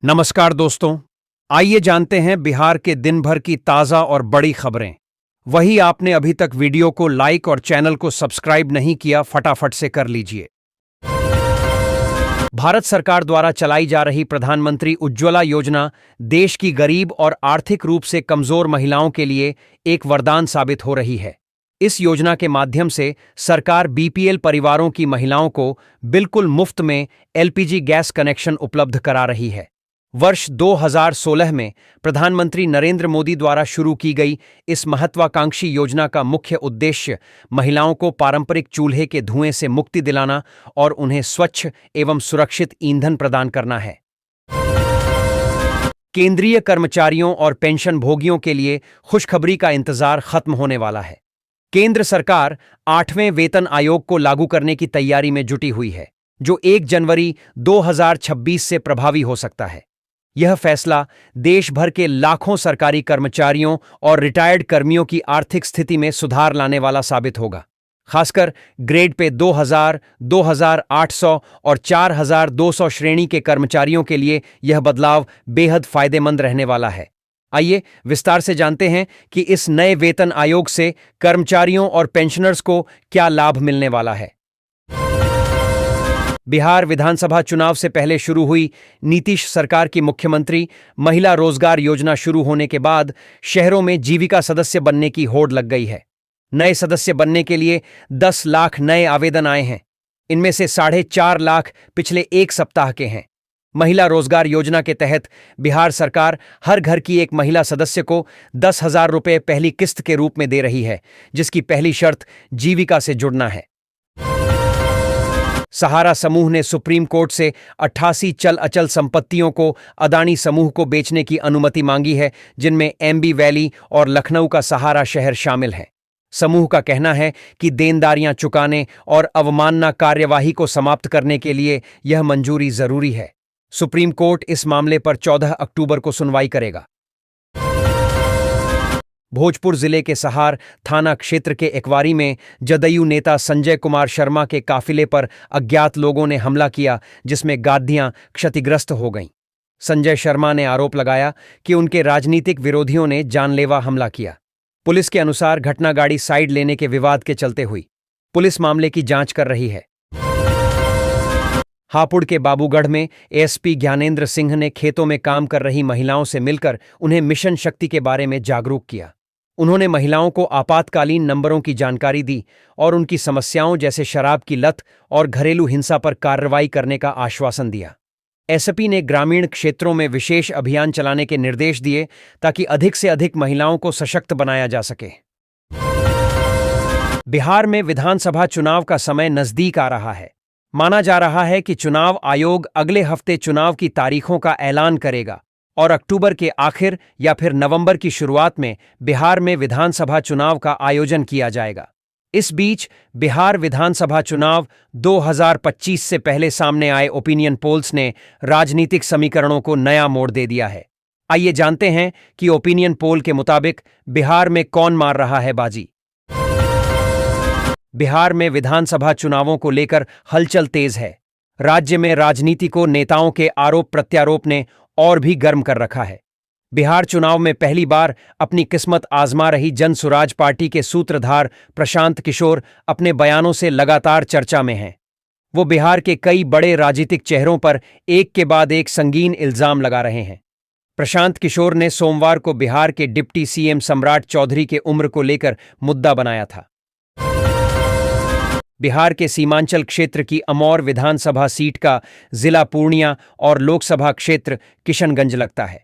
नमस्कार दोस्तों, आइए जानते हैं बिहार के दिन भर की ताज़ा और बड़ी खबरें। वही आपने अभी तक वीडियो को लाइक और चैनल को सब्सक्राइब नहीं किया, फटाफट से कर लीजिए। भारत सरकार द्वारा चलाई जा रही प्रधानमंत्री उज्ज्वला योजना देश की गरीब और आर्थिक रूप से कमजोर महिलाओं के लिए एक वरदान साबित हो रही है। इस योजना के माध्यम से सरकार बीपीएल परिवारों की महिलाओं को बिल्कुल मुफ्त में एलपीजी गैस कनेक्शन उपलब्ध करा रही है। वर्ष 2016 में प्रधानमंत्री नरेंद्र मोदी द्वारा शुरू की गई इस महत्वाकांक्षी योजना का मुख्य उद्देश्य महिलाओं को पारंपरिक चूल्हे के धुएं से मुक्ति दिलाना और उन्हें स्वच्छ एवं सुरक्षित ईंधन प्रदान करना है। केंद्रीय कर्मचारियों और पेंशन भोगियों के लिए खुशखबरी का इंतजार खत्म होने वाला है। केंद्र सरकार 8वें वेतन आयोग को लागू करने की तैयारी में जुटी हुई है, जो 1 जनवरी 2026 से प्रभावी हो सकता है। यह फैसला देश भर के लाखों सरकारी कर्मचारियों और रिटायर्ड कर्मियों की आर्थिक स्थिति में सुधार लाने वाला साबित होगा। खासकर ग्रेड पे 2000, 2800 और 4200 श्रेणी के कर्मचारियों के लिए यह बदलाव बेहद फायदेमंद रहने वाला है। आइए विस्तार से जानते हैं कि इस नए वेतन आयोग से कर्मचारियों और पेंशनर्स को क्या लाभ मिलने वाला है। बिहार विधानसभा चुनाव से पहले शुरू हुई नीतीश सरकार की मुख्यमंत्री महिला रोजगार योजना शुरू होने के बाद शहरों में जीविका सदस्य बनने की होड़ लग गई है। नए सदस्य बनने के लिए 10 लाख नए आवेदन आए हैं। इनमें से 4.5 लाख पिछले 1 सप्ताह के हैं। महिला रोजगार योजना के तहत बिहार सरकार हर घर की एक महिला सदस्य को 10,000 रुपये पहली किस्त के रूप में दे रही है, जिसकी पहली शर्त जीविका से जुड़ना है। सहारा समूह ने सुप्रीम कोर्ट से 88 चल अचल संपत्तियों को अदानी समूह को बेचने की अनुमति मांगी है, जिनमें एमबी वैली और लखनऊ का सहारा शहर शामिल है। समूह का कहना है कि देनदारियां चुकाने और अवमानना कार्यवाही को समाप्त करने के लिए यह मंजूरी जरूरी है। सुप्रीम कोर्ट इस मामले पर 14 अक्टूबर को सुनवाई करेगा। भोजपुर जिले के सहार थाना क्षेत्र के एकवारी में जदयू नेता संजय कुमार शर्मा के काफिले पर अज्ञात लोगों ने हमला किया, जिसमें गाड़ियां क्षतिग्रस्त हो गईं। संजय शर्मा ने आरोप लगाया कि उनके राजनीतिक विरोधियों ने जानलेवा हमला किया। पुलिस के अनुसार घटना गाड़ी साइड लेने के विवाद के चलते हुई। पुलिस मामले की जांच कर रही है। हापुड़ के बाबूगढ़ में एसपी ज्ञानेंद्र सिंह ने खेतों में काम कर रही महिलाओं से मिलकर उन्हें मिशन शक्ति के बारे में जागरूक किया। उन्होंने महिलाओं को आपातकालीन नंबरों की जानकारी दी और उनकी समस्याओं जैसे शराब की लत और घरेलू हिंसा पर कार्रवाई करने का आश्वासन दिया। एसपी ने ग्रामीण क्षेत्रों में विशेष अभियान चलाने के निर्देश दिए ताकि अधिक से अधिक महिलाओं को सशक्त बनाया जा सके। बिहार में विधानसभा चुनाव का समय नजदीक आ रहा है। माना जा रहा है कि चुनाव आयोग अगले हफ्ते चुनाव की तारीखों का ऐलान करेगा और अक्टूबर के आखिर या फिर नवंबर की शुरुआत में बिहार में विधानसभा चुनाव का आयोजन किया जाएगा। इस बीच बिहार विधानसभा चुनाव 2025 से पहले सामने आए ओपिनियन पोल्स ने राजनीतिक समीकरणों को नया मोड़ दे दिया है। आइए जानते हैं कि ओपिनियन पोल के मुताबिक बिहार में कौन मार रहा है बाजी। बिहार में विधानसभा चुनावों को लेकर हलचल तेज है। राज्य में राजनीति को नेताओं के आरोप प्रत्यारोप ने और भी गर्म कर रखा है। बिहार चुनाव में पहली बार अपनी किस्मत आजमा रही जनसुराज पार्टी के सूत्रधार प्रशांत किशोर अपने बयानों से लगातार चर्चा में हैं। वो बिहार के कई बड़े राजनीतिक चेहरों पर एक के बाद एक संगीन इल्जाम लगा रहे हैं। प्रशांत किशोर ने सोमवार को बिहार के डिप्टी सीएम सम्राट चौधरी के उम्र को लेकर मुद्दा बनाया था। बिहार के सीमांचल क्षेत्र की अमौर विधानसभा सीट का जिला पूर्णिया और लोकसभा क्षेत्र किशनगंज लगता है।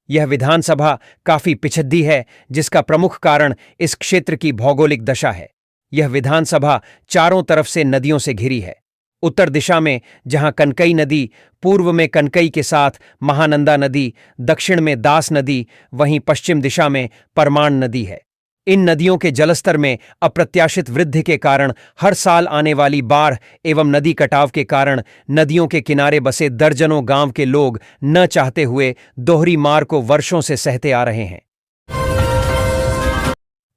यह विधानसभा काफी पिछड़ी है, जिसका प्रमुख कारण इस क्षेत्र की भौगोलिक दशा है। यह विधानसभा चारों तरफ से नदियों से घिरी है। उत्तर दिशा में जहां कनकई नदी, पूर्व में कनकई के साथ महानंदा नदी, दक्षिण में दास नदी, वहीं पश्चिम दिशा में परमान नदी है। इन नदियों के जलस्तर में अप्रत्याशित वृद्धि के कारण हर साल आने वाली बाढ़ एवं नदी कटाव के कारण नदियों के किनारे बसे दर्जनों गांव के लोग न चाहते हुए दोहरी मार को वर्षों से सहते आ रहे हैं।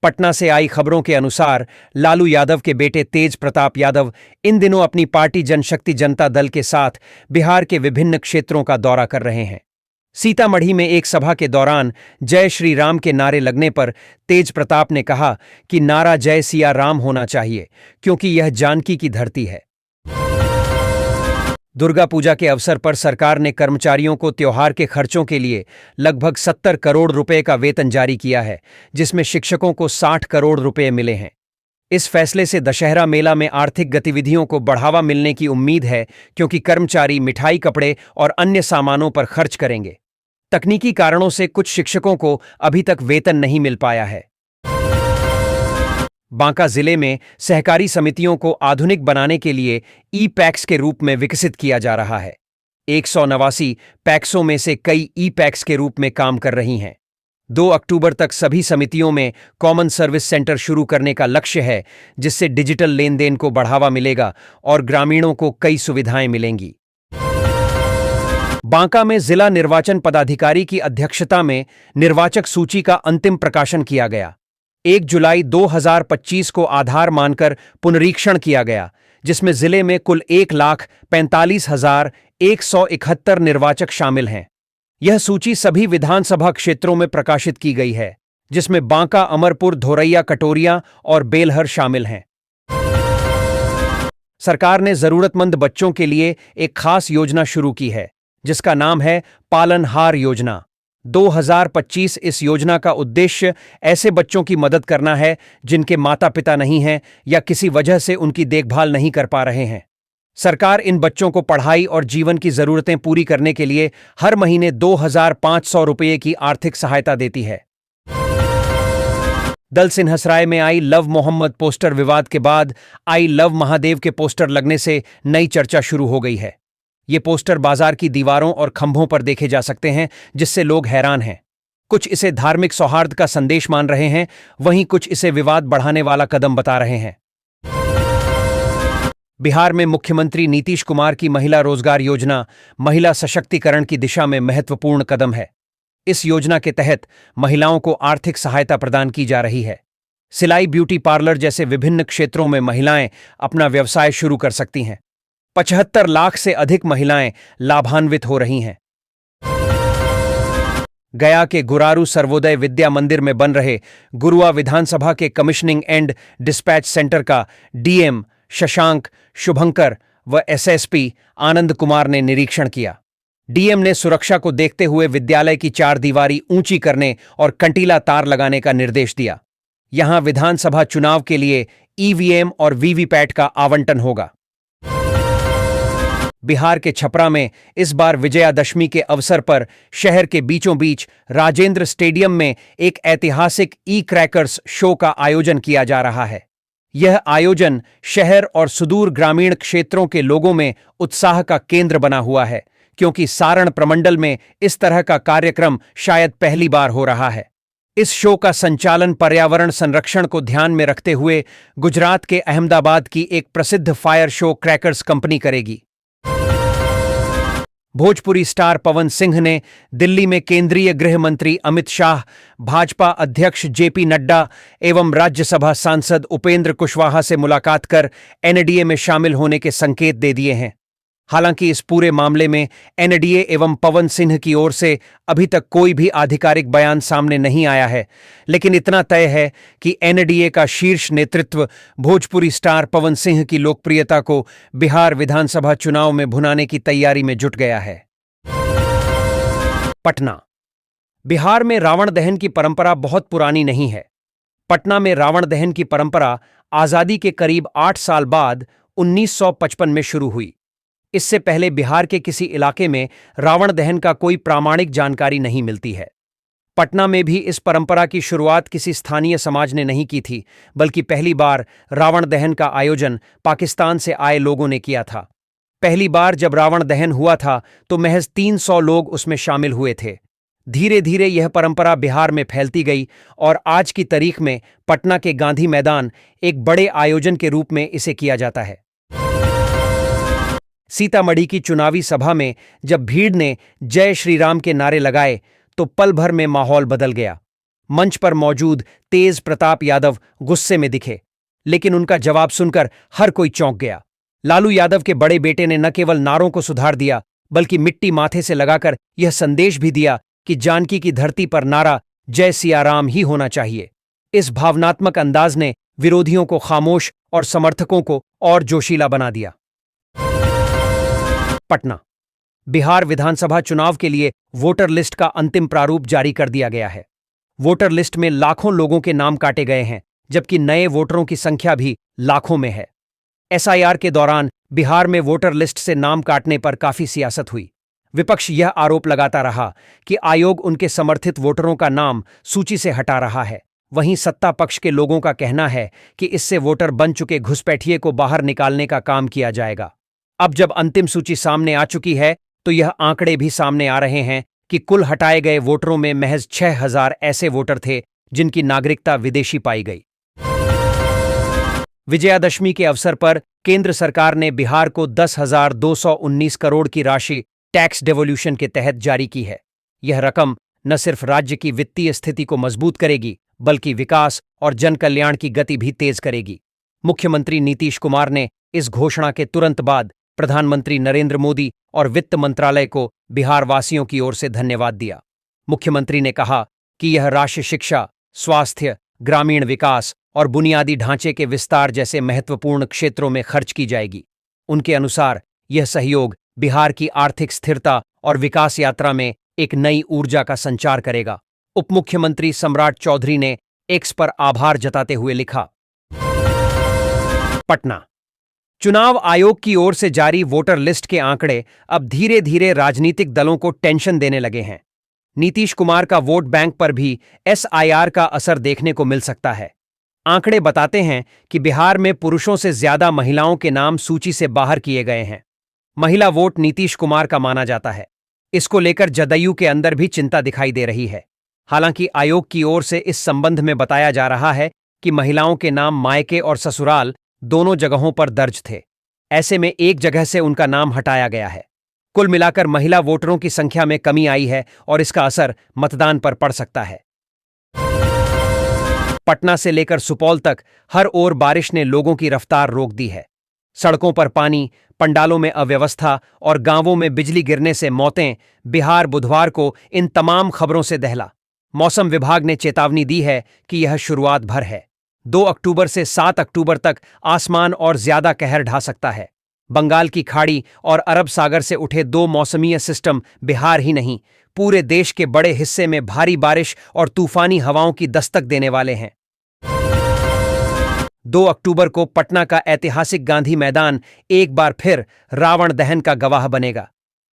पटना से आई खबरों के अनुसार लालू यादव के बेटे तेज प्रताप यादव इन दिनों अपनी पार्टी जनशक्ति जनता दल के साथ बिहार के विभिन्न क्षेत्रों का दौरा कर रहे हैं। सीतामढ़ी में एक सभा के दौरान जय श्री राम के नारे लगने पर तेज प्रताप ने कहा कि नारा जय सिया राम होना चाहिए, क्योंकि यह जानकी की धरती है। दुर्गा पूजा के अवसर पर सरकार ने कर्मचारियों को त्योहार के खर्चों के लिए लगभग 70 करोड़ रुपए का वेतन जारी किया है, जिसमें शिक्षकों को 60 करोड़ रुपए मिले हैं। इस फैसले से दशहरा मेला में आर्थिक गतिविधियों को बढ़ावा मिलने की उम्मीद है, क्योंकि कर्मचारी मिठाई, कपड़े और अन्य सामानों पर खर्च करेंगे। तकनीकी कारणों से कुछ शिक्षकों को अभी तक वेतन नहीं मिल पाया है। बांका जिले में सहकारी समितियों को आधुनिक बनाने के लिए ई-पैक्स के रूप में विकसित किया जा रहा है। 189 पैक्सों में से कई ई-पैक्स के रूप में काम कर रही हैं। 2 अक्टूबर तक सभी समितियों में कॉमन सर्विस सेंटर शुरू करने का लक्ष्य है, जिससे डिजिटल लेन देन को बढ़ावा मिलेगा और ग्रामीणों को कई सुविधाएं मिलेंगी। बांका में जिला निर्वाचन पदाधिकारी की अध्यक्षता में निर्वाचक सूची का अंतिम प्रकाशन किया गया। 1 जुलाई 2025 को आधार मानकर पुनरीक्षण किया गया, जिसमें जिले में कुल 1,45,171 निर्वाचक शामिल हैं। यह सूची सभी विधानसभा क्षेत्रों में प्रकाशित की गई है, जिसमें बांका, अमरपुर, धोरैया, कटोरिया और बेलहर शामिल हैं। सरकार ने जरूरतमंद बच्चों के लिए एक खास योजना शुरू की है, जिसका नाम है पालनहार योजना 2025। इस योजना का उद्देश्य ऐसे बच्चों की मदद करना है जिनके माता पिता नहीं हैं या किसी वजह से उनकी देखभाल नहीं कर पा रहे हैं। सरकार इन बच्चों को पढ़ाई और जीवन की जरूरतें पूरी करने के लिए हर महीने 2,500 रुपये की आर्थिक सहायता देती है। दल सिन्हसराय में आई लव मोहम्मद पोस्टर विवाद के बाद आई लव महादेव के पोस्टर लगने से नई चर्चा शुरू हो गई है। ये पोस्टर बाजार की दीवारों और खंभों पर देखे जा सकते हैं, जिससे लोग हैरान हैं। कुछ इसे धार्मिक सौहार्द का संदेश मान रहे हैं, वहीं कुछ इसे विवाद बढ़ाने वाला कदम बता रहे हैं। बिहार में मुख्यमंत्री नीतीश कुमार की महिला रोजगार योजना महिला सशक्तिकरण की दिशा में महत्वपूर्ण कदम है। इस योजना के तहत महिलाओं को आर्थिक सहायता प्रदान की जा रही है। सिलाई, ब्यूटी पार्लर जैसे विभिन्न क्षेत्रों में महिलाएं अपना व्यवसाय शुरू कर सकती हैं। 75 लाख से अधिक महिलाएं लाभान्वित हो रही हैं। गया के गुरारू सर्वोदय विद्या मंदिर में बन रहे गुरुआ विधानसभा के कमिश्निंग एंड डिस्पैच सेंटर का डीएम शशांक शुभंकर व एसएसपी आनंद कुमार ने निरीक्षण किया। डीएम ने सुरक्षा को देखते हुए विद्यालय की 4 दीवारी ऊंची करने और कंटीला तार लगाने का निर्देश दिया। यहां विधानसभा चुनाव के लिए ईवीएम और वीवीपैट का आवंटन होगा। बिहार के छपरा में इस बार विजयादशमी के अवसर पर शहर के बीचों बीच राजेंद्र स्टेडियम में एक ऐतिहासिक ई क्रैकर्स शो का आयोजन किया जा रहा है। यह आयोजन शहर और सुदूर ग्रामीण क्षेत्रों के लोगों में उत्साह का केंद्र बना हुआ है, क्योंकि सारण प्रमंडल में इस तरह का कार्यक्रम शायद पहली बार हो रहा है। इस शो का संचालन पर्यावरण संरक्षण को ध्यान में रखते हुए गुजरात के अहमदाबाद की एक प्रसिद्ध फायर शो क्रैकर्स कंपनी करेगी। भोजपुरी स्टार पवन सिंह ने दिल्ली में केंद्रीय गृह मंत्री अमित शाह, भाजपा अध्यक्ष जेपी नड्डा एवं राज्यसभा सांसद उपेंद्र कुशवाहा से मुलाकात कर एनडीए में शामिल होने के संकेत दे दिए हैं। हालांकि इस पूरे मामले में एनडीए एवं पवन सिंह की ओर से अभी तक कोई भी आधिकारिक बयान सामने नहीं आया है, लेकिन इतना तय है कि एनडीए का शीर्ष नेतृत्व भोजपुरी स्टार पवन सिंह की लोकप्रियता को बिहार विधानसभा चुनाव में भुनाने की तैयारी में जुट गया है। पटना। बिहार में रावण दहन की परंपरा बहुत पुरानी नहीं है। पटना में रावण दहन की परंपरा आजादी के करीब 8 साल बाद 1955 में शुरू हुई। इससे पहले बिहार के किसी इलाके में रावण दहन का कोई प्रामाणिक जानकारी नहीं मिलती है। पटना में भी इस परंपरा की शुरुआत किसी स्थानीय समाज ने नहीं की थी, बल्कि पहली बार रावण दहन का आयोजन पाकिस्तान से आए लोगों ने किया था। पहली बार जब रावण दहन हुआ था तो महज 300 लोग उसमें शामिल हुए थे। धीरे धीरे यह परंपरा बिहार में फैलती गई और आज की तारीख में पटना के गांधी मैदान एक बड़े आयोजन के रूप में इसे किया जाता है। सीतामढ़ी की चुनावी सभा में जब भीड़ ने जय श्री राम के नारे लगाए तो पल भर में माहौल बदल गया। मंच पर मौजूद तेज प्रताप यादव गुस्से में दिखे, लेकिन उनका जवाब सुनकर हर कोई चौंक गया। लालू यादव के बड़े बेटे ने न केवल नारों को सुधार दिया, बल्कि मिट्टी माथे से लगाकर यह संदेश भी दिया कि जानकी की धरती पर नारा जय सिया राम ही होना चाहिए। इस भावनात्मक अंदाज ने विरोधियों को खामोश और समर्थकों को और जोशीला बना दिया। पटना। बिहार विधानसभा चुनाव के लिए वोटर लिस्ट का अंतिम प्रारूप जारी कर दिया गया है। वोटर लिस्ट में लाखों लोगों के नाम काटे गए हैं, जबकि नए वोटरों की संख्या भी लाखों में है। एसआईआर के दौरान बिहार में वोटर लिस्ट से नाम काटने पर काफी सियासत हुई। विपक्ष यह आरोप लगाता रहा कि आयोग उनके समर्थित वोटरों का नाम सूची से हटा रहा है। वहीं सत्ता पक्ष के लोगों का कहना है कि इससे वोटर बन चुके घुसपैठिए को बाहर निकालने का काम किया जाएगा। अब जब अंतिम सूची सामने आ चुकी है, तो यह आंकड़े भी सामने आ रहे हैं कि कुल हटाए गए वोटरों में महज 6,000 ऐसे वोटर थे जिनकी नागरिकता विदेशी पाई गई। विजयादशमी के अवसर पर केंद्र सरकार ने बिहार को 10,219 करोड़ की राशि टैक्स डेवोल्यूशन के तहत जारी की है। यह रकम न सिर्फ राज्य की वित्तीय स्थिति को मजबूत करेगी, बल्कि विकास और जन कल्याण की गति भी तेज करेगी। मुख्यमंत्री नीतीश कुमार ने इस घोषणा के तुरंत बाद प्रधानमंत्री नरेंद्र मोदी और वित्त मंत्रालय को बिहार वासियों की ओर से धन्यवाद दिया। मुख्यमंत्री ने कहा कि यह राशि शिक्षा, स्वास्थ्य, ग्रामीण विकास और बुनियादी ढांचे के विस्तार जैसे महत्वपूर्ण क्षेत्रों में खर्च की जाएगी। उनके अनुसार यह सहयोग बिहार की आर्थिक स्थिरता और विकास यात्रा में एक नई ऊर्जा का संचार करेगा। उप मुख्यमंत्री सम्राट चौधरी ने एक्स पर आभार जताते हुए लिखा। पटना। चुनाव आयोग की ओर से जारी वोटर लिस्ट के आंकड़े अब धीरे धीरे राजनीतिक दलों को टेंशन देने लगे हैं। नीतीश कुमार का वोट बैंक पर भी एसआईआर का असर देखने को मिल सकता है। आंकड़े बताते हैं कि बिहार में पुरुषों से ज्यादा महिलाओं के नाम सूची से बाहर किए गए हैं। महिला वोट नीतीश कुमार का माना जाता है। इसको लेकर जदयू के अंदर भी चिंता दिखाई दे रही है। हालांकि आयोग की ओर से इस संबंध में बताया जा रहा है कि महिलाओं के नाम मायके और ससुराल दोनों जगहों पर दर्ज थे। ऐसे में एक जगह से उनका नाम हटाया गया है। कुल मिलाकर महिला वोटरों की संख्या में कमी आई है और इसका असर मतदान पर पड़ सकता है। पटना से लेकर सुपौल तक हर ओर बारिश ने लोगों की रफ्तार रोक दी है। सड़कों पर पानी, पंडालों में अव्यवस्था और गांवों में बिजली गिरने से मौतें। बिहार बुधवार को इन तमाम खबरों से दहला। मौसम विभाग ने चेतावनी दी है कि यह शुरुआत भर है। 2 अक्टूबर से 7 अक्टूबर तक आसमान और ज्यादा कहर ढा सकता है। बंगाल की खाड़ी और अरब सागर से उठे 2 मौसमीय सिस्टम बिहार ही नहीं, पूरे देश के बड़े हिस्से में भारी बारिश और तूफानी हवाओं की दस्तक देने वाले हैं। 2 अक्टूबर को पटना का ऐतिहासिक गांधी मैदान एक बार फिर रावण दहन का गवाह बनेगा।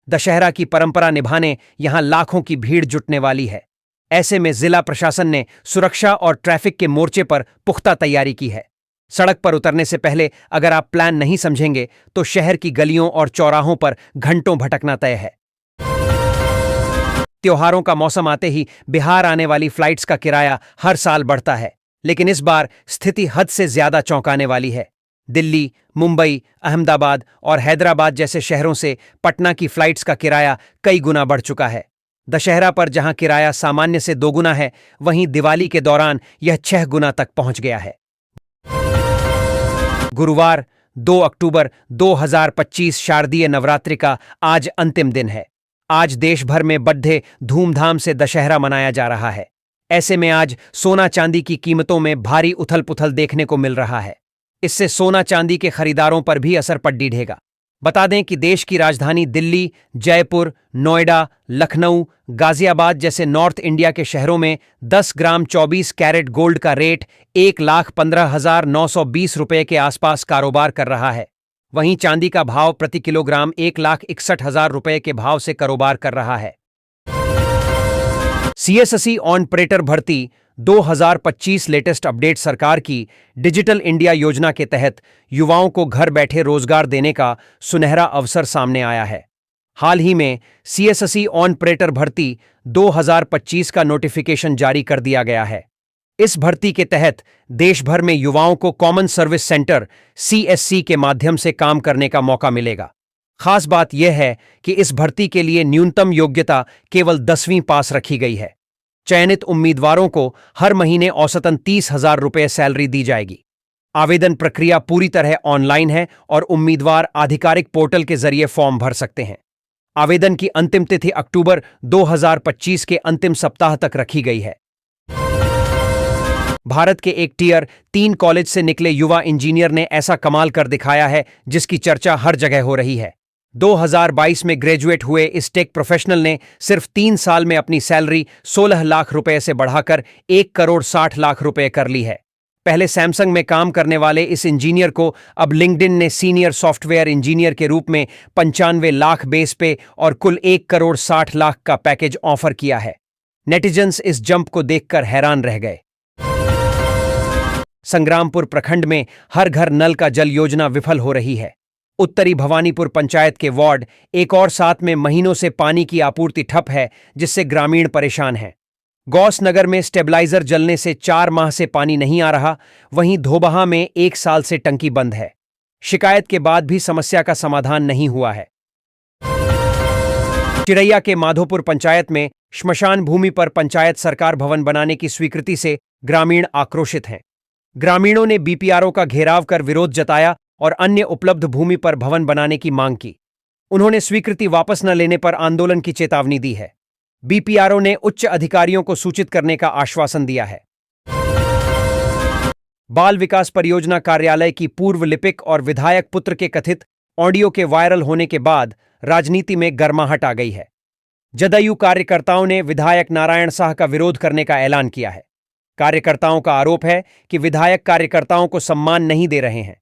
दशहरा की परंपरा निभाने यहां लाखों की भीड़ जुटने वाली है। ऐसे में जिला प्रशासन ने सुरक्षा और ट्रैफिक के मोर्चे पर पुख्ता तैयारी की है। सड़क पर उतरने से पहले अगर आप प्लान नहीं समझेंगे तो शहर की गलियों और चौराहों पर घंटों भटकना तय है। त्योहारों का मौसम आते ही बिहार आने वाली फ्लाइट्स का किराया हर साल बढ़ता है, लेकिन इस बार स्थिति हद से ज्यादा चौंकाने वाली है। दिल्ली, मुंबई, अहमदाबाद और हैदराबाद जैसे शहरों से पटना की फ्लाइट्स का किराया कई गुना बढ़ चुका है। दशहरा पर जहां किराया सामान्य से 2 गुना है, वहीं दिवाली के दौरान यह 6 गुना तक पहुंच गया है। गुरुवार 2 अक्टूबर 2025 शारदीय नवरात्रि का आज अंतिम दिन है। आज देश भर में बड़े धूमधाम से दशहरा मनाया जा रहा है। ऐसे में आज सोना चांदी की कीमतों में भारी उथल पुथल देखने को मिल रहा है। इससे सोना चांदी के खरीदारों पर भी असर पड़ेगा। बता दें कि देश की राजधानी दिल्ली, जयपुर, नोएडा, लखनऊ, गाजियाबाद जैसे नॉर्थ इंडिया के शहरों में 10 ग्राम 24 कैरेट गोल्ड का रेट 1,15,920 रुपये के आसपास कारोबार कर रहा है। वहीं चांदी का भाव प्रति किलोग्राम 1,61,000 रुपये के भाव से कारोबार कर रहा है। सीएससी ऑपरेटर भर्ती 2025 लेटेस्ट अपडेट सरकार की डिजिटल इंडिया योजना के तहत युवाओं को घर बैठे रोजगार देने का सुनहरा अवसर सामने आया है। हाल ही में सीएससी ऑपरेटर भर्ती 2025 का नोटिफिकेशन जारी कर दिया गया है। इस भर्ती के तहत देश भर में युवाओं को कॉमन सर्विस सेंटर सीएससी के माध्यम से काम करने का मौका मिलेगा। खास बात यह है कि इस भर्ती के लिए न्यूनतम योग्यता केवल 10वीं पास रखी गई है। चयनित उम्मीदवारों को हर महीने औसतन 30,000 रुपये सैलरी दी जाएगी। आवेदन प्रक्रिया पूरी तरह ऑनलाइन है और उम्मीदवार आधिकारिक पोर्टल के जरिए फॉर्म भर सकते हैं। आवेदन की अंतिम तिथि अक्टूबर 2025 के अंतिम सप्ताह तक रखी गई है। भारत के एक टियर 3 कॉलेज से निकले युवा इंजीनियर ने ऐसा कमाल कर दिखाया है जिसकी चर्चा हर जगह हो रही है। 2022 में ग्रेजुएट हुए इस टेक प्रोफेशनल ने सिर्फ 3 साल में अपनी सैलरी 16 लाख रुपए से बढ़ाकर 1,60,00,000 रुपए कर ली है। पहले सैमसंग में काम करने वाले इस इंजीनियर को अब लिंक्डइन ने सीनियर सॉफ्टवेयर इंजीनियर के रूप में 95 लाख बेस पे और कुल 1,60,00,000 का पैकेज ऑफर किया है। नेटिजन्स इस जंप को देखकर हैरान रह गए। संग्रामपुर प्रखंड में हर घर नल का जल योजना विफल हो रही है। उत्तरी भवानीपुर पंचायत के वार्ड 1 और 7 में महीनों से पानी की आपूर्ति ठप है, जिससे ग्रामीण परेशान हैं। गौस नगर में स्टेबलाइजर जलने से 4 माह से पानी नहीं आ रहा, वहीं धोबहा में 1 साल से टंकी बंद है। शिकायत के बाद भी समस्या का समाधान नहीं हुआ है। चिरैया के माधोपुर पंचायत में श्मशान भूमि पर पंचायत सरकार भवन बनाने की स्वीकृति से ग्रामीण आक्रोशित हैं। ग्रामीणों ने बीपीआरओ का घेराव कर विरोध जताया और अन्य उपलब्ध भूमि पर भवन बनाने की मांग की। उन्होंने स्वीकृति वापस न लेने पर आंदोलन की चेतावनी दी है। बीपीआरओ ने उच्च अधिकारियों को सूचित करने का आश्वासन दिया है। बाल विकास परियोजना कार्यालय की पूर्व लिपिक और विधायक पुत्र के कथित ऑडियो के वायरल होने के बाद राजनीति में गर्माहट आ गई है। जदयू कार्यकर्ताओं ने विधायक नारायण साह का विरोध करने का ऐलान किया है। कार्यकर्ताओं का आरोप है कि विधायक कार्यकर्ताओं को सम्मान नहीं दे रहे हैं।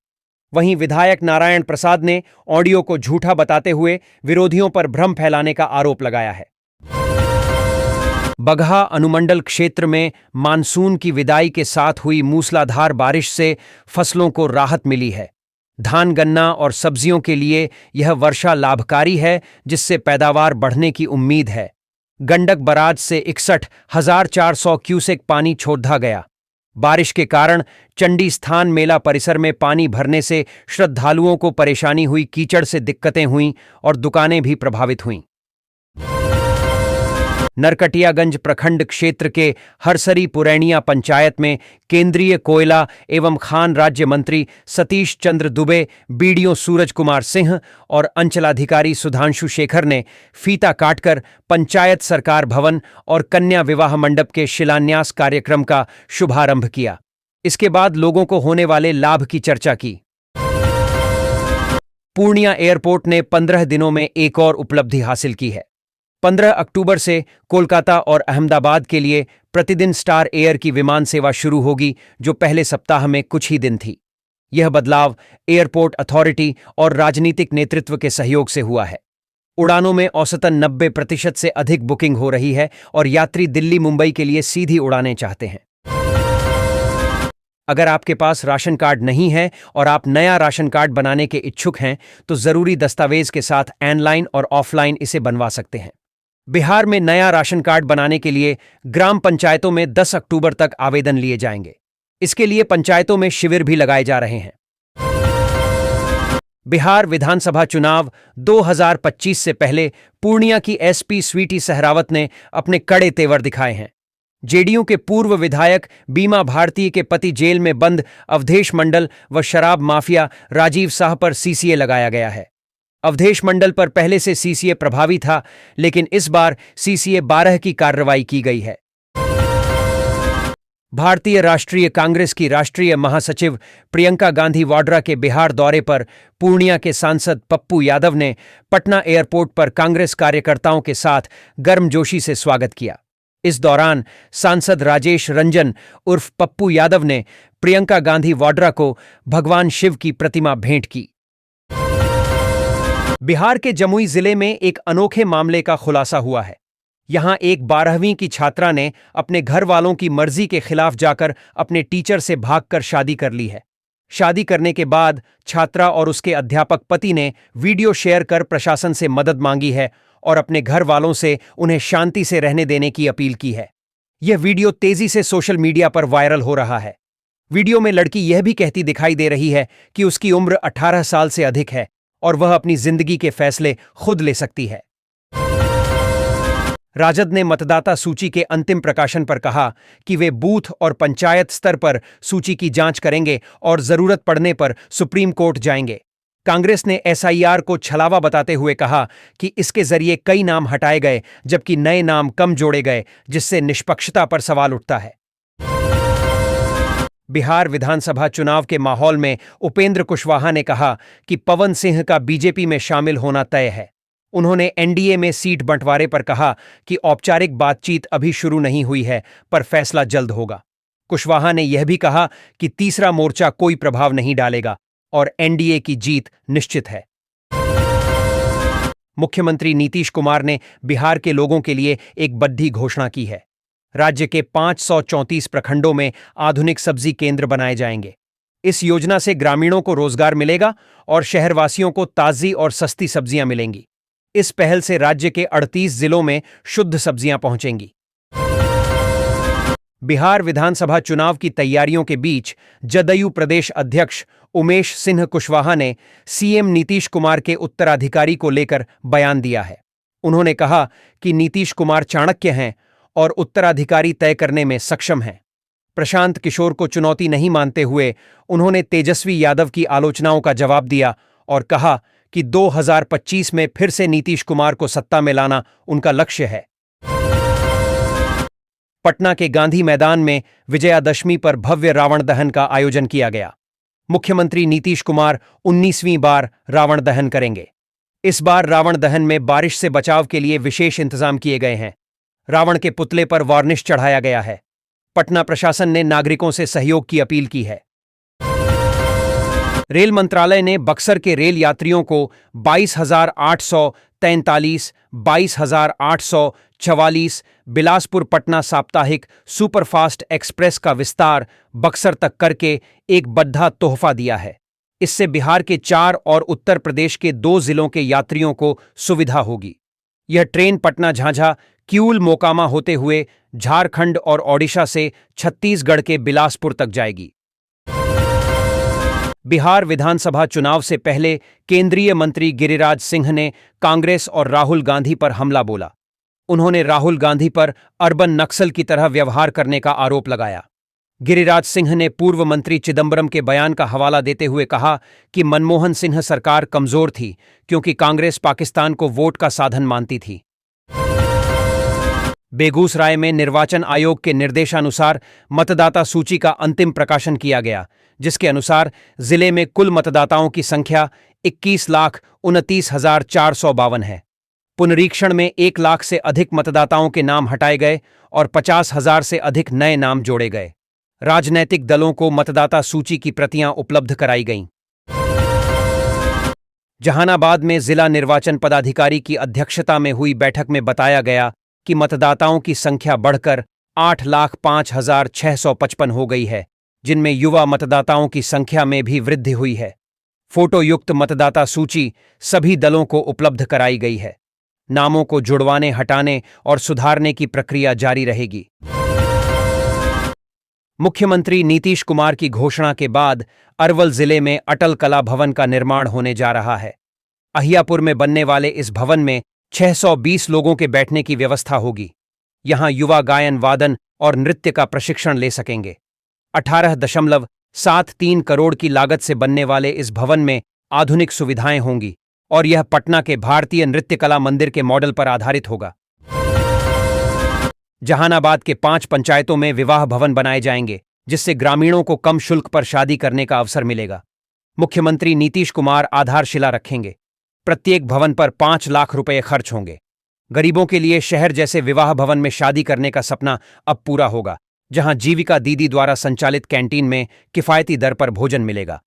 वहीं विधायक नारायण प्रसाद ने ऑडियो को झूठा बताते हुए विरोधियों पर भ्रम फैलाने का आरोप लगाया है। बगहा अनुमंडल क्षेत्र में मानसून की विदाई के साथ हुई मूसलाधार बारिश से फसलों को राहत मिली है। धान, गन्ना और सब्जियों के लिए यह वर्षा लाभकारी है, जिससे पैदावार बढ़ने की उम्मीद है। गंडक बराज से 61,400 क्यूसेक पानी छोड़ा गया। बारिश के कारण चंडी स्थान मेला परिसर में पानी भरने से श्रद्धालुओं को परेशानी हुई, कीचड़ से दिक्कतें हुईं और दुकानें भी प्रभावित हुईं। नरकटियागंज प्रखंड क्षेत्र के हरसरी पुरैनिया पंचायत में केंद्रीय कोयला एवं खान राज्य मंत्री सतीश चंद्र दुबे, बीडीओ सूरज कुमार सिंह और अंचलाधिकारी सुधांशु शेखर ने फीता काटकर पंचायत सरकार भवन और कन्या विवाह मंडप के शिलान्यास कार्यक्रम का शुभारंभ किया। इसके बाद लोगों को होने वाले लाभ की चर्चा की। पूर्णिया एयरपोर्ट ने 15 दिनों में एक और उपलब्धि हासिल की है। 15 अक्टूबर से कोलकाता और अहमदाबाद के लिए प्रतिदिन स्टार एयर की विमान सेवा शुरू होगी, जो पहले सप्ताह में कुछ ही दिन थी। यह बदलाव एयरपोर्ट अथॉरिटी और राजनीतिक नेतृत्व के सहयोग से हुआ है। उड़ानों में औसतन 90% से अधिक बुकिंग हो रही है और यात्री दिल्ली मुंबई के लिए सीधी उड़ानें चाहते हैं। अगर आपके पास राशन कार्ड नहीं है और आप नया राशन कार्ड बनाने के इच्छुक हैं, तो जरूरी दस्तावेज के साथ ऑनलाइन और ऑफलाइन इसे बनवा सकते हैं। बिहार में नया राशन कार्ड बनाने के लिए ग्राम पंचायतों में 10 अक्टूबर तक आवेदन लिए जाएंगे। इसके लिए पंचायतों में शिविर भी लगाए जा रहे हैं। बिहार विधानसभा चुनाव 2025 से पहले पूर्णिया की एसपी स्वीटी सहरावत ने अपने कड़े तेवर दिखाए हैं। जेडीयू के पूर्व विधायक बीमा भारती के पति जेल में बंद अवधेश मंडल व शराब माफिया राजीव शाह पर सीसीए लगाया गया है। अवधेश मंडल पर पहले से सीसीए प्रभावी था, लेकिन इस बार सीसीए 12 की कार्रवाई की गई है। भारतीय राष्ट्रीय कांग्रेस की राष्ट्रीय महासचिव प्रियंका गांधी वाड्रा के बिहार दौरे पर पूर्णिया के सांसद पप्पू यादव ने पटना एयरपोर्ट पर कांग्रेस कार्यकर्ताओं के साथ गर्मजोशी से स्वागत किया। इस दौरान सांसद राजेश रंजन उर्फ पप्पू यादव ने प्रियंका गांधी वाड्रा को भगवान शिव की प्रतिमा भेंट की। बिहार के जमुई जिले में एक अनोखे मामले का खुलासा हुआ है। यहां एक 12वीं की छात्रा ने अपने घर वालों की मर्जी के खिलाफ जाकर अपने टीचर से भागकर शादी कर ली है। शादी करने के बाद छात्रा और उसके अध्यापक पति ने वीडियो शेयर कर प्रशासन से मदद मांगी है और अपने घर वालों से उन्हें शांति से रहने देने की अपील की है। यह वीडियो तेजी से सोशल मीडिया पर वायरल हो रहा है। वीडियो में लड़की यह भी कहती दिखाई दे रही है कि उसकी उम्र 18 साल से अधिक है और वह अपनी जिंदगी के फैसले खुद ले सकती है। राजद ने मतदाता सूची के अंतिम प्रकाशन पर कहा कि वे बूथ और पंचायत स्तर पर सूची की जांच करेंगे और जरूरत पड़ने पर सुप्रीम कोर्ट जाएंगे। कांग्रेस ने एसआईआर को छलावा बताते हुए कहा कि इसके जरिए कई नाम हटाए गए जबकि नए नाम कम जोड़े गए, जिससे निष्पक्षता पर सवाल उठता है। बिहार विधानसभा चुनाव के माहौल में उपेंद्र कुशवाहा ने कहा कि पवन सिंह का बीजेपी में शामिल होना तय है। उन्होंने एनडीए में सीट बंटवारे पर कहा कि औपचारिक बातचीत अभी शुरू नहीं हुई है, पर फैसला जल्द होगा। कुशवाहा ने यह भी कहा कि तीसरा मोर्चा कोई प्रभाव नहीं डालेगा और एनडीए की जीत निश्चित है। मुख्यमंत्री नीतीश कुमार ने बिहार के लोगों के लिए एक बड़ी घोषणा की है। राज्य के 534 प्रखंडों में आधुनिक सब्जी केंद्र बनाए जाएंगे। इस योजना से ग्रामीणों को रोजगार मिलेगा और शहरवासियों को ताजी और सस्ती सब्जियां मिलेंगी। इस पहल से राज्य के 38 जिलों में शुद्ध सब्जियां पहुंचेंगी। बिहार विधानसभा चुनाव की तैयारियों के बीच जदयू प्रदेश अध्यक्ष उमेश सिन्हा कुशवाहा ने सीएम नीतीश कुमार के उत्तराधिकारी को लेकर बयान दिया है। उन्होंने कहा कि नीतीश कुमार चाणक्य हैं और उत्तराधिकारी तय करने में सक्षम हैं। प्रशांत किशोर को चुनौती नहीं मानते हुए उन्होंने तेजस्वी यादव की आलोचनाओं का जवाब दिया और कहा कि 2025 में फिर से नीतीश कुमार को सत्ता में लाना उनका लक्ष्य है। पटना के गांधी मैदान में विजयादशमी पर भव्य रावण दहन का आयोजन किया गया। मुख्यमंत्री नीतीश कुमार 19वीं बार रावण दहन करेंगे। इस बार रावण दहन में बारिश से बचाव के लिए विशेष इंतजाम किए गए हैं। रावण के पुतले पर वार्निश चढ़ाया गया है। पटना प्रशासन ने नागरिकों से सहयोग की अपील की है। रेल मंत्रालय ने बक्सर के रेल यात्रियों को 22,843, 22,844 बिलासपुर पटना साप्ताहिक सुपरफास्ट एक्सप्रेस का विस्तार बक्सर तक करके एक बड़ा तोहफा दिया है। इससे बिहार के 4 और उत्तर प्रदेश के 2 जिलों के यात्रियों को सुविधा होगी। यह ट्रेन पटना झांझा किऊल मोकामा होते हुए झारखंड और ओडिशा से छत्तीसगढ़ के बिलासपुर तक जाएगी। बिहार विधानसभा चुनाव से पहले केंद्रीय मंत्री गिरिराज सिंह ने कांग्रेस और राहुल गांधी पर हमला बोला। उन्होंने राहुल गांधी पर अर्बन नक्सल की तरह व्यवहार करने का आरोप लगाया। गिरिराज सिंह ने पूर्व मंत्री चिदंबरम के बयान का हवाला देते हुए कहा कि मनमोहन सिंह सरकार कमजोर थी क्योंकि कांग्रेस पाकिस्तान को वोट का साधन मानती थी। बेगूसराय में निर्वाचन आयोग के निर्देशानुसार मतदाता सूची का अंतिम प्रकाशन किया गया, जिसके अनुसार जिले में कुल मतदाताओं की संख्या 21,29,452 है। पुनरीक्षण में 1 लाख से अधिक मतदाताओं के नाम हटाए गए और 50,000 से अधिक नए नाम जोड़े गए। राजनैतिक दलों को मतदाता सूची की प्रतियां उपलब्ध कराई गईं। जहानाबाद में जिला निर्वाचन पदाधिकारी की अध्यक्षता में हुई बैठक में बताया गया कि मतदाताओं की संख्या बढ़कर 8,05,655 हो गई है, जिनमें युवा मतदाताओं की संख्या में भी वृद्धि हुई है। फोटोयुक्त मतदाता सूची सभी दलों को उपलब्ध कराई गई है। नामों को जुड़वाने, हटाने और सुधारने की प्रक्रिया जारी रहेगी। मुख्यमंत्री नीतीश कुमार की घोषणा के बाद अरवल जिले में अटल कला भवन का निर्माण होने जा रहा है। अहियापुर में बनने वाले इस भवन में 620 लोगों के बैठने की व्यवस्था होगी। यहां युवा गायन, वादन और नृत्य का प्रशिक्षण ले सकेंगे। 18.73 करोड़ की लागत से बनने वाले इस भवन में आधुनिक सुविधाएं होंगी और यह पटना के भारतीय नृत्य कला मंदिर के मॉडल पर आधारित होगा। जहानाबाद के 5 पंचायतों में विवाह भवन बनाए जाएंगे, जिससे ग्रामीणों को कम शुल्क पर शादी करने का अवसर मिलेगा। मुख्यमंत्री नीतीश कुमार आधारशिला रखेंगे। प्रत्येक भवन पर 5 लाख रुपए खर्च होंगे। गरीबों के लिए शहर जैसे विवाह भवन में शादी करने का सपना अब पूरा होगा, जहां जीविका दीदी द्वारा संचालित कैंटीन में किफायती दर पर भोजन मिलेगा।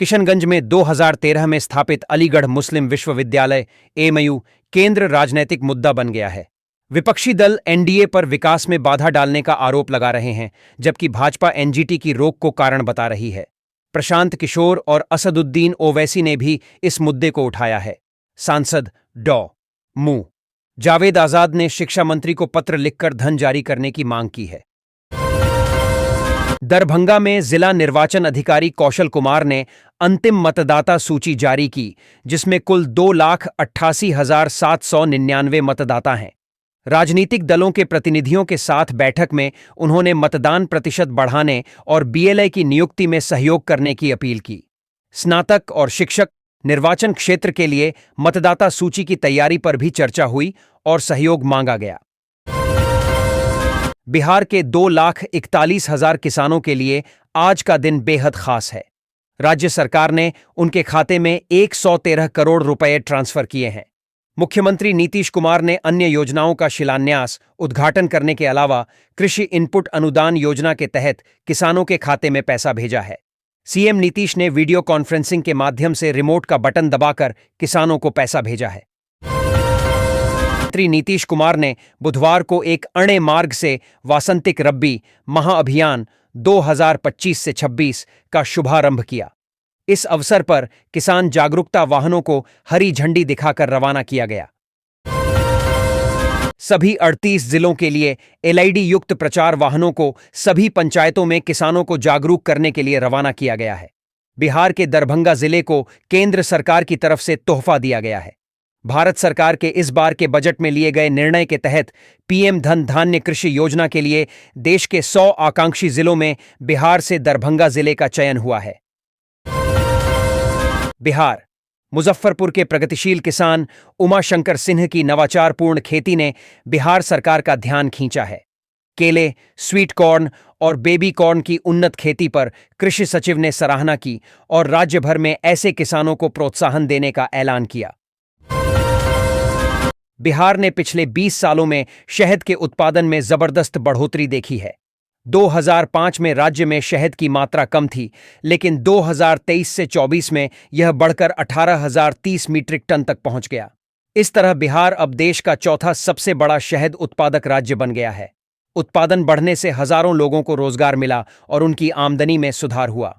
किशनगंज में 2013 में स्थापित अलीगढ़ मुस्लिम विश्वविद्यालय एएमयू केंद्र राजनैतिक मुद्दा बन गया है। विपक्षी दल एनडीए पर विकास में बाधा डालने का आरोप लगा रहे हैं, जबकि भाजपा एनजीटी की रोक को कारण बता रही है। प्रशांत किशोर और असदुद्दीन ओवैसी ने भी इस मुद्दे को उठाया है। सांसद डॉ. जावेद आजाद ने शिक्षा मंत्री को पत्र लिखकर धन जारी करने की मांग की है। दरभंगा में जिला निर्वाचन अधिकारी कौशल कुमार ने अंतिम मतदाता सूची जारी की, जिसमें कुल 2,88,799 मतदाता हैं। राजनीतिक दलों के प्रतिनिधियों के साथ बैठक में उन्होंने मतदान प्रतिशत बढ़ाने और बीएलए की नियुक्ति में सहयोग करने की अपील की। स्नातक और शिक्षक निर्वाचन क्षेत्र के लिए मतदाता सूची की तैयारी पर भी चर्चा हुई और सहयोग मांगा गया। बिहार के 2,41,000 किसानों के लिए आज का दिन बेहद खास है। राज्य सरकार ने उनके खाते में 113 करोड़ रुपए ट्रांसफर किए हैं। मुख्यमंत्री नीतीश कुमार ने अन्य योजनाओं का शिलान्यास, उद्घाटन करने के अलावा कृषि इनपुट अनुदान योजना के तहत किसानों के खाते में पैसा भेजा है। सीएम नीतीश ने वीडियो कॉन्फ्रेंसिंग के माध्यम से रिमोट का बटन दबाकर किसानों को पैसा भेजा है। मुख्यमंत्री नीतीश कुमार ने बुधवार को एक अणे मार्ग से वासंतिक रब्बी महाअभियान 2025 से 26 का शुभारंभ किया। इस अवसर पर किसान जागरूकता वाहनों को हरी झंडी दिखाकर रवाना किया गया। सभी 38 जिलों के लिए एलईडी युक्त प्रचार वाहनों को सभी पंचायतों में किसानों को जागरूक करने के लिए रवाना किया गया है। बिहार के दरभंगा जिले को केंद्र सरकार की तरफ से तोहफा दिया गया है। भारत सरकार के इस बार के बजट में लिए गए निर्णय के तहत पीएम धन धान्य कृषि योजना के लिए देश के 100 आकांक्षी जिलों में बिहार से दरभंगा जिले का चयन हुआ है। बिहार मुजफ्फरपुर के प्रगतिशील किसान उमाशंकर सिंह की नवाचारपूर्ण खेती ने बिहार सरकार का ध्यान खींचा है। केले, स्वीट कॉर्न और बेबी कॉर्न की उन्नत खेती पर कृषि सचिव ने सराहना की और राज्य भर में ऐसे किसानों को प्रोत्साहन देने का ऐलान किया। बिहार ने पिछले 20 सालों में शहद के उत्पादन में जबरदस्त बढ़ोतरी देखी है। 2005 में राज्य में शहद की मात्रा कम थी, लेकिन 2023 से 24 में यह बढ़कर 18,030 मीट्रिक टन तक पहुंच गया। इस तरह बिहार अब देश का चौथा सबसे बड़ा शहद उत्पादक राज्य बन गया है। उत्पादन बढ़ने से हजारों लोगों को रोजगार मिला और उनकी आमदनी में सुधार हुआ।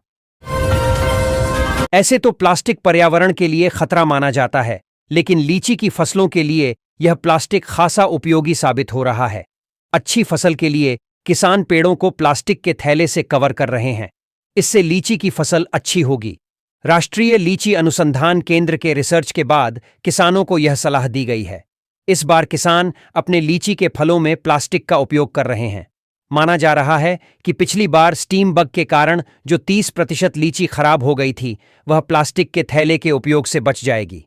ऐसे तो प्लास्टिक पर्यावरण के लिए खतरा माना जाता है, लेकिन लीची की फसलों के लिए यह प्लास्टिक खासा उपयोगी साबित हो रहा है। अच्छी फसल के लिए किसान पेड़ों को प्लास्टिक के थैले से कवर कर रहे हैं। इससे लीची की फसल अच्छी होगी। राष्ट्रीय लीची अनुसंधान केंद्र के रिसर्च के बाद किसानों को यह सलाह दी गई है। इस बार किसान अपने लीची के फलों में प्लास्टिक का उपयोग कर रहे हैं। माना जा रहा है कि पिछली बार स्टीम बग के कारण जो 30% लीची खराब हो गई थी, वह प्लास्टिक के थैले के उपयोग से बच जाएगी।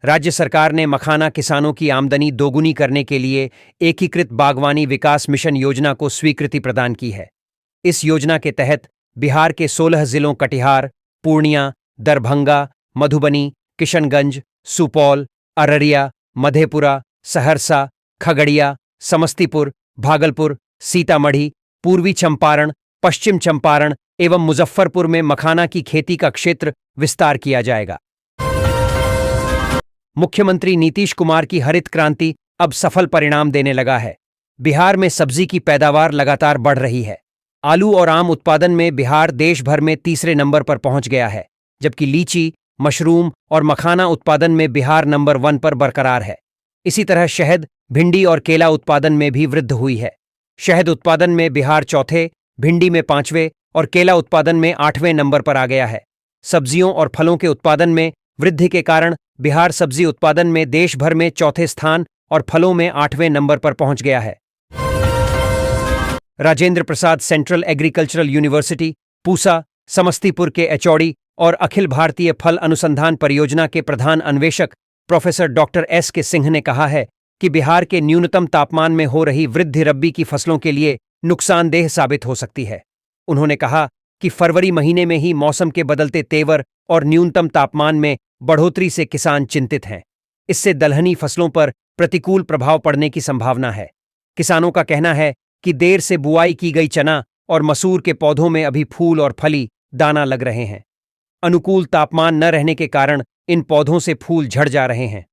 राज्य सरकार ने मखाना किसानों की आमदनी दोगुनी करने के लिए एकीकृत बागवानी विकास मिशन योजना को स्वीकृति प्रदान की है। इस योजना के तहत बिहार के 16 जिलों कटिहार, पूर्णिया, दरभंगा, मधुबनी, किशनगंज, सुपौल, अररिया, मधेपुरा, सहरसा, खगड़िया, समस्तीपुर, भागलपुर, सीतामढ़ी, पूर्वी चंपारण, पश्चिम चंपारण एवं मुजफ्फरपुर में मखाना की खेती का क्षेत्र विस्तार किया जाएगा। मुख्यमंत्री नीतीश कुमार की हरित क्रांति अब सफल परिणाम देने लगा है। बिहार में सब्जी की पैदावार लगातार बढ़ रही है। आलू और आम उत्पादन में बिहार देश भर में तीसरे नंबर पर पहुंच गया है, जबकि लीची, मशरूम और मखाना उत्पादन में बिहार नंबर 1 पर बरकरार है। इसी तरह शहद, भिंडी और केला उत्पादन में भी वृद्धि हुई है। शहद उत्पादन में बिहार चौथे, भिंडी में 5वें और केला उत्पादन में 8वें नंबर पर आ गया है। सब्जियों और फलों के उत्पादन में वृद्धि के कारण बिहार सब्जी उत्पादन में देश भर में चौथे स्थान और फलों में 8वें नंबर पर पहुंच गया है। Rajendra Prasad central agricultural university, Pusa, Samastipur के एचौड़ी और अखिल भारतीय फल अनुसंधान परियोजना के प्रधान अन्वेषक professor doctor S K Singh ने कहा है कि बिहार के न्यूनतम तापमान में हो रही वृद्धि रब्बी की फसलों के लिए नुकसानदेह साबित हो सकती है। उन्होंने कहा कि फरवरी महीने में ही मौसम के बदलते तेवर और न्यूनतम तापमान में बढ़ोतरी से किसान चिंतित हैं। इससे दलहनी फसलों पर प्रतिकूल प्रभाव पड़ने की संभावना है। किसानों का कहना है कि देर से बुआई की गई चना और मसूर के पौधों में अभी फूल और फली दाना लग रहे हैं। अनुकूल तापमान न रहने के कारण इन पौधों से फूल झड़ जा रहे हैं।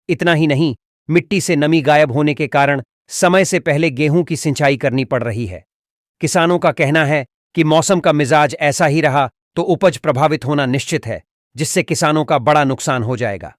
इतना ही नहीं, मिट्टी से नमी गायब होने के कारण समय से पहले गेहूं की सिंचाई करनी पड़ रही है। किसानों का कहना है कि मौसम का मिजाज ऐसा ही रहा तो उपज प्रभावित होना निश्चित है, जिससे किसानों का बड़ा नुकसान हो जाएगा।